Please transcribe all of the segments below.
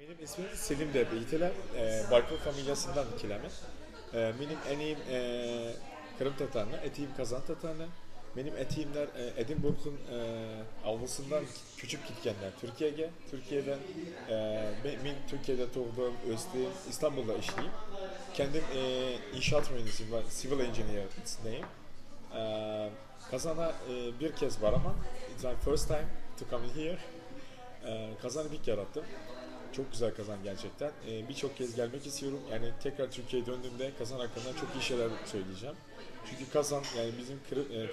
Benim ismim Selim de Beytiler. Barkın familyasından ikilemim. Benim eneyim Kırım Tatarlı, etiğim Kazan Tatarlı. Benim etiğimler Edinburgh'un avlusundan küçük gitkenler Türkiye'ye. Türkiye'den ben Türkiye'de doğdum, özlüğüm, İstanbul'da işleyeyim. Kendim inşaat mühendisiyim, civil engineer'deyim. Kazan'a bir kez var ama it's my first time to come here. Kazan'ı bir kere attım. Çok güzel Kazan gerçekten. Birçok kez gelmek istiyorum. Yani tekrar Türkiye'ye döndüğümde Kazan hakkında çok iyi şeyler söyleyeceğim. Çünkü Kazan yani bizim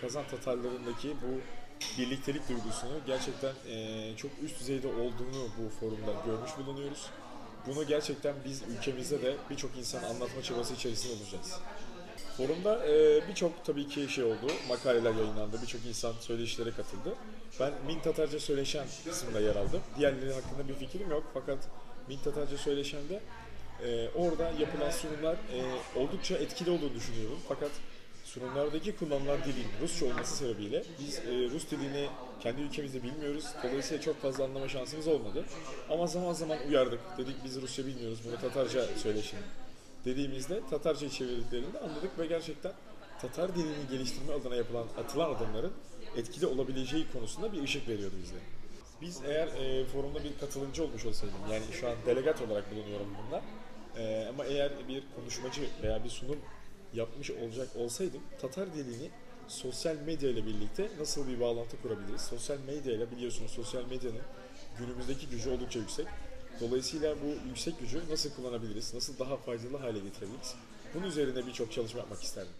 Kazan Tatarlarındaki bu birliktelik duygusunu gerçekten çok üst düzeyde olduğunu bu forumda görmüş bulunuyoruz. Bunu gerçekten biz ülkemizde de birçok insan anlatma çabası içerisinde olacağız. Forumda birçok tabii ki şey oldu, makaleler yayınlandı, birçok insan söyleşilere katıldı. Ben Min Tatarca Söyleşen kısmında yer aldım. Diğerleri hakkında bir fikrim yok fakat Min Tatarca Söyleşen'de orada yapılan sunumlar oldukça etkili olduğunu düşünüyorum. Fakat sunumlardaki kullanılan dilin Rusça olması sebebiyle biz Rus dilini kendi ülkemizde bilmiyoruz. Dolayısıyla çok fazla anlama şansımız olmadı. Ama zaman zaman uyardık. Dedik biz Rusça bilmiyoruz, bunu Tatarca söyleşin dediğimizde Tatarca'yı çevirdiklerinde anladık ve gerçekten Tatar dilini geliştirme adına atılan adımların etkili olabileceği konusunda bir ışık veriyordu bize. Biz eğer forumda bir katılımcı olmuş olsaydım, yani şu an delegat olarak bulunuyorum bunda, ama eğer bir konuşmacı veya bir sunum yapmış olacak olsaydım, Tatar dilini sosyal medya ile birlikte nasıl bir bağlantı kurabiliriz? Sosyal medya ile biliyorsunuz sosyal medyanın günümüzdeki gücü oldukça yüksek. Dolayısıyla bu yüksek gücü nasıl kullanabiliriz, nasıl daha faydalı hale getirebiliriz? Bunun üzerine birçok çalışma yapmak isterdim.